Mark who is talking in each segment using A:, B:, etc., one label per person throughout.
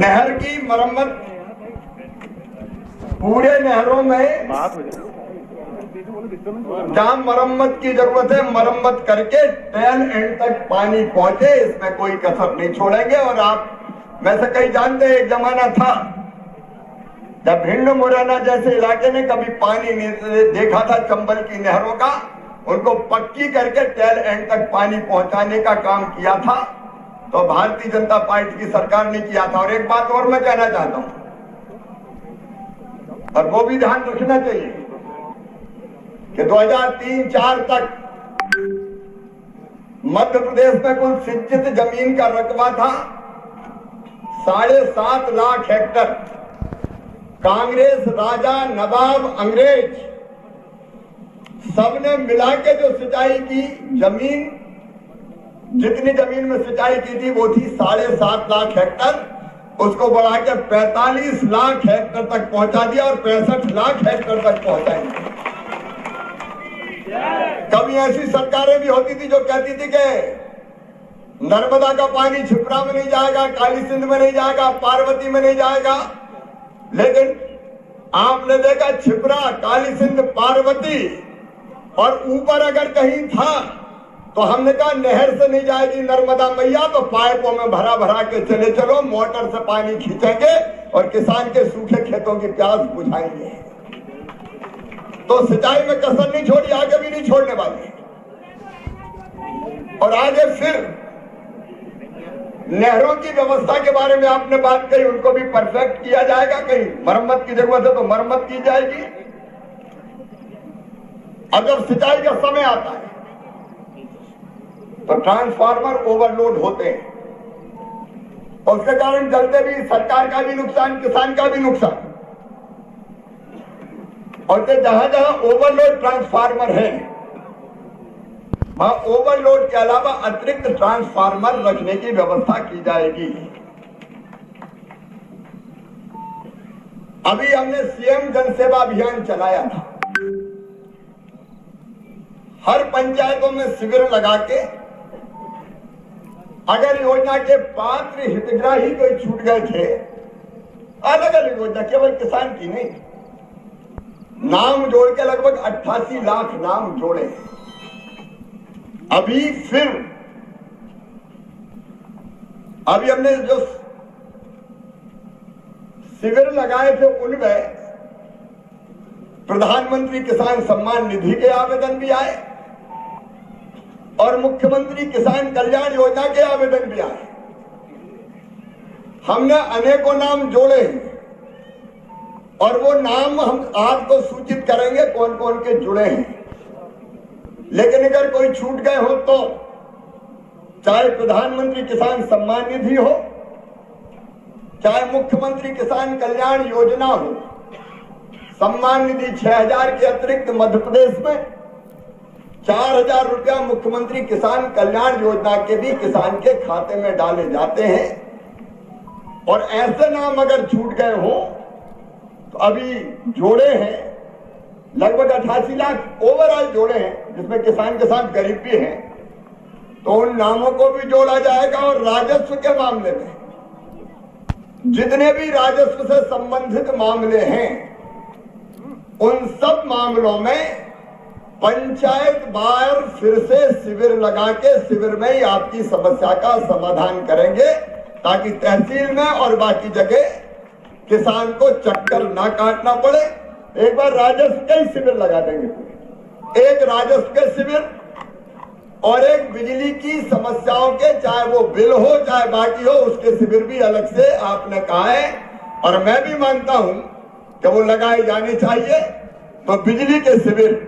A: नहर की मरम्मत, पूरे नहरों में जहां मरम्मत की जरूरत है मरम्मत करके टेल एंड तक पानी पहुंचे, इसमें कोई कसर नहीं छोड़ेंगे। और आप वैसे कई जानते हैं, एक जमाना था जब भिंड मुरैना जैसे इलाके ने कभी पानी नहीं देखा था चंबल की नहरों का, उनको पक्की करके टेल एंड तक पानी पहुंचाने का काम किया था, तो भारतीय जनता पार्टी की सरकार ने किया था। और एक बात और मैं कहना चाहता हूं, और वो भी ध्यान रखना चाहिए कि 2003-4 तक मध्य प्रदेश में कुल सिंचित जमीन का रकबा था 7.5 लाख हेक्टर। कांग्रेस, राजा, नवाब, अंग्रेज सबने मिला के जो सिंचाई की जमीन, जितनी जमीन में सिंचाई की थी वो थी 7.5 लाख हेक्टर, उसको बढ़ा के 45 लाख हेक्टर तक पहुंचा दिया और 65 लाख हेक्टर तक पहुंचाएंगे। कभी ऐसी सरकारें भी होती थी जो कहती थी कि नर्मदा का पानी छिपरा में नहीं जाएगा, काली सिंध में नहीं जाएगा, पार्वती में नहीं जाएगा। लेकिन आपने देखा छिपरा, काली सिंध, पार्वती और ऊपर अगर कहीं था तो हमने कहा नहर से नहीं जाएगी नर्मदा मैया, तो पाइपों में भरा भरा के चले चलो, मोटर से पानी खींचेंगे और किसान के सूखे खेतों की प्यास बुझाएंगे। तो सिंचाई में कसर नहीं छोड़ी, आगे भी नहीं छोड़ने वाले। और आगे फिर नहरों की व्यवस्था के बारे में आपने बात कही, उनको भी परफेक्ट किया जाएगा। कहीं मरम्मत की जरूरत है तो मरम्मत की जाएगी। अगर सिंचाई का समय आता है तो ट्रांसफार्मर ओवरलोड होते हैं, और उसके कारण जलते भी सरकार का भी नुकसान, किसान का भी नुकसान। और जहां जहां ओवरलोड ट्रांसफार्मर है वहां ओवरलोड के अलावा अतिरिक्त ट्रांसफार्मर रखने की व्यवस्था की जाएगी। अभी हमने सीएम जन सेवा अभियान चलाया था, हर पंचायतों में शिविर लगा के अगर योजना के पात्र हितग्राही कोई छूट गए थे, अलग अलग योजना, केवल किसान की नहीं, नाम जोड़ के लगभग 88 लाख नाम जोड़े। अभी हमने जो शिविर लगाए थे उनमें प्रधानमंत्री किसान सम्मान निधि के आवेदन भी आए और मुख्यमंत्री किसान कल्याण योजना के आवेदन भी आए। हमने अनेकों नाम जोड़े और वो नाम हम आपको सूचित करेंगे कौन कौन के जुड़े हैं। लेकिन अगर कोई छूट गए हो तो चाहे प्रधानमंत्री किसान सम्मान निधि हो, चाहे मुख्यमंत्री किसान कल्याण योजना हो, सम्मान निधि 6,000 के अतिरिक्त मध्य प्रदेश में 4,000 रुपया मुख्यमंत्री किसान कल्याण योजना के भी किसान के खाते में डाले जाते हैं। और ऐसे नाम अगर छूट गए हो तो अभी जोड़े हैं लगभग 88 लाख ओवरऑल जोड़े हैं, जिसमें किसान के साथ गरीब भी हैं, तो उन नामों को भी जोड़ा जाएगा। और राजस्व के मामले में जितने भी राजस्व से संबंधित मामले हैं उन सब मामलों में पंचायत बार फिर से शिविर लगा के शिविर में ही आपकी समस्या का समाधान करेंगे, ताकि तहसील में और बाकी जगह किसान को चक्कर ना काटना पड़े। एक बार राजस्व के ही शिविर लगा देंगे, एक राजस्व के शिविर और एक बिजली की समस्याओं के, चाहे वो बिल हो चाहे बाकी हो, उसके शिविर भी अलग से आपने कहा है और मैं भी मानता हूं कि वो लगाए जाने चाहिए। तो बिजली के शिविर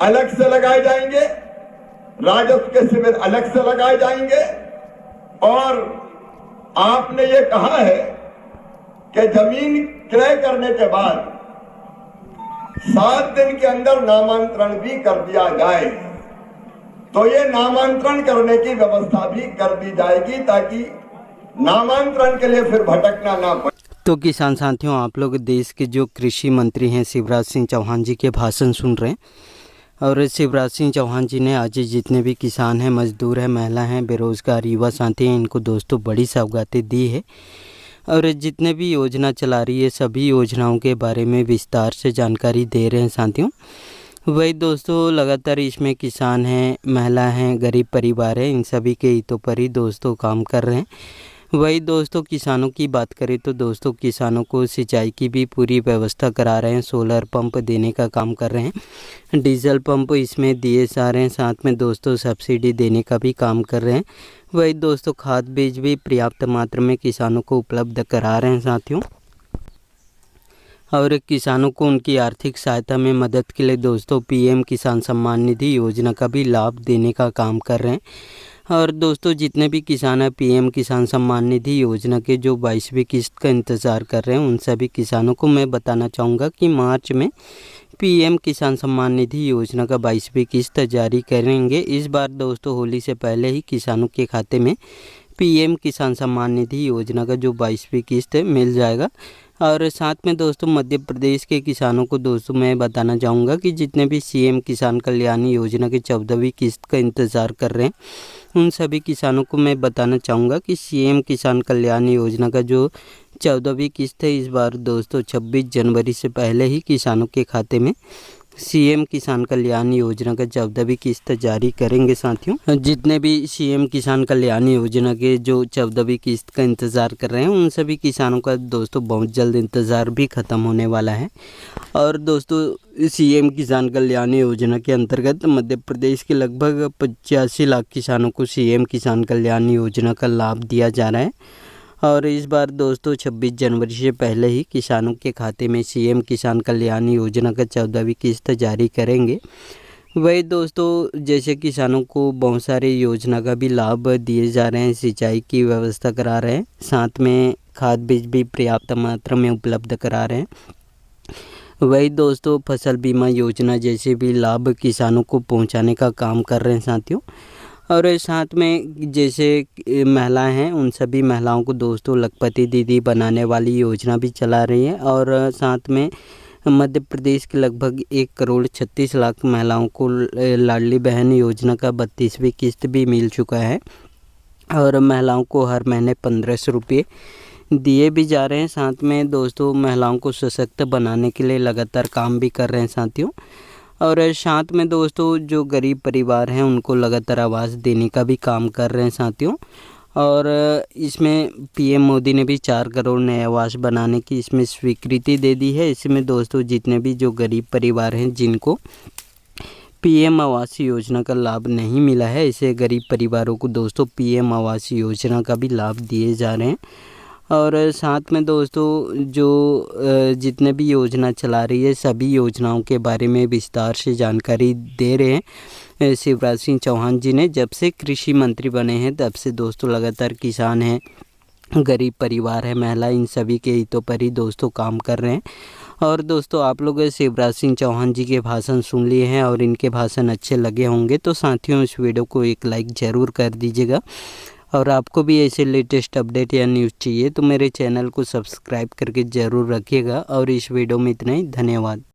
A: अलग से लगाए जाएंगे, राजस्व के शिविर अलग से लगाए जाएंगे। और आपने ये कहा है कि जमीन क्रय करने के बाद 7 दिन के अंदर नामांतरण भी कर दिया जाए, तो ये नामांतरण करने की व्यवस्था भी कर दी जाएगी, ताकि नामांतरण के लिए फिर भटकना ना पड़े।
B: तो किसान साथियों, आप लोग देश के जो कृषि मंत्री हैं शिवराज सिंह चौहान जी के भाषण सुन रहे हैं। और शिवराज सिंह चौहान जी ने आज जितने भी किसान हैं, मजदूर हैं, महिला हैं, बेरोजगार युवा साथी हैं, इनको दोस्तों बड़ी सौगातें दी है। और जितने भी योजना चला रही है सभी योजनाओं के बारे में विस्तार से जानकारी दे रहे हैं साथियों। वही दोस्तों लगातार इसमें किसान हैं, महिला हैं, गरीब परिवार हैं, इन सभी के हितों पर ही दोस्तों काम कर रहे हैं। वही दोस्तों किसानों की बात करें तो दोस्तों किसानों को सिंचाई की भी पूरी व्यवस्था करा रहे हैं, सोलर पंप देने का काम कर रहे हैं, डीजल पंप इसमें दिए जा रहे हैं, साथ में दोस्तों सब्सिडी देने का भी काम कर रहे हैं। वही दोस्तों खाद बीज भी पर्याप्त मात्रा में किसानों को उपलब्ध करा रहे हैं साथियों। और किसानों को उनकी आर्थिक सहायता में मदद के लिए दोस्तों पीएम किसान सम्मान निधि योजना का भी लाभ देने का काम कर रहे हैं। और दोस्तों जितने भी किसान हैं पीएम किसान सम्मान निधि योजना के जो 22वीं किस्त का इंतज़ार कर रहे हैं उन सभी किसानों को मैं बताना चाहूँगा कि मार्च में पीएम किसान सम्मान निधि योजना का 22वीं किस्त जारी करेंगे। इस बार दोस्तों होली से पहले ही किसानों के खाते में पीएम किसान सम्मान निधि योजना का जो 22वीं किस्त है मिल जाएगा। और साथ में दोस्तों मध्य प्रदेश के किसानों को दोस्तों मैं बताना चाहूँगा कि जितने भी सीएम किसान कल्याण योजना के 14वीं किस्त का इंतज़ार कर रहे हैं उन सभी किसानों को मैं बताना चाहूँगा कि सीएम किसान कल्याण योजना का जो 14वीं किस्त है इस बार दोस्तों 26 जनवरी से पहले ही किसानों के खाते में सीएम किसान कल्याण योजना का 14वीं किस्त जारी करेंगे साथियों। जितने भी सीएम किसान कल्याण योजना के जो 14वीं किस्त का इंतज़ार कर रहे हैं उन सभी किसानों का दोस्तों बहुत जल्द इंतज़ार भी ख़त्म होने वाला है। और दोस्तों सीएम किसान कल्याण योजना के अंतर्गत मध्य प्रदेश के लगभग 85 लाख किसानों को सीएम किसान कल्याण योजना का लाभ दिया जा रहा है। और इस बार दोस्तों 26 जनवरी से पहले ही किसानों के खाते में सीएम किसान कल्याण योजना का 14वीं किस्त जारी करेंगे। वही दोस्तों जैसे किसानों को बहुत सारी योजना का भी लाभ दिए जा रहे हैं, सिंचाई की व्यवस्था करा रहे हैं, साथ में खाद बीज भी पर्याप्त मात्रा में उपलब्ध करा रहे हैं। वही दोस्तों फसल बीमा योजना जैसे भी लाभ किसानों को पहुंचाने का काम कर रहे हैं साथियों। और साथ में जैसे महिलाएं हैं उन सभी महिलाओं को दोस्तों लखपति दीदी बनाने वाली योजना भी चला रही है। और साथ में मध्य प्रदेश के लगभग 1,36,00,000 महिलाओं को लाडली बहन योजना का 32वीं किस्त भी मिल चुका है। और महिलाओं को हर महीने 1500 रुपये दिए भी जा रहे हैं। साथ में दोस्तों महिलाओं को सशक्त बनाने के लिए लगातार काम भी कर रहे हैं साथियों। और साथ में दोस्तों जो गरीब परिवार हैं उनको लगातार आवास देने का भी काम कर रहे हैं साथियों। और इसमें पीएम मोदी ने भी 4 करोड़ नए आवास बनाने की इसमें स्वीकृति दे दी है। इसमें दोस्तों जितने भी जो गरीब परिवार हैं जिनको पीएम आवास योजना का लाभ नहीं मिला है ऐसे गरीब परिवारों को दोस्तों पीएम आवास योजना का भी लाभ दिए जा रहे हैं। और साथ में दोस्तों जो जितने भी योजना चला रही है सभी योजनाओं के बारे में विस्तार से जानकारी दे रहे हैं शिवराज सिंह चौहान जी ने। जब से कृषि मंत्री बने हैं तब से दोस्तों लगातार किसान हैं, गरीब परिवार है, महिला, इन सभी के हितों पर ही दोस्तों काम कर रहे हैं। और दोस्तों आप लोग शिवराज सिंह चौहान जी के भाषण सुन लिए हैं और इनके भाषण अच्छे लगे होंगे तो साथियों इस वीडियो को एक लाइक ज़रूर कर दीजिएगा। और आपको भी ऐसे लेटेस्ट अपडेट या न्यूज़ चाहिए तो मेरे चैनल को सब्सक्राइब करके ज़रूर रखिएगा। और इस वीडियो में इतना ही, धन्यवाद।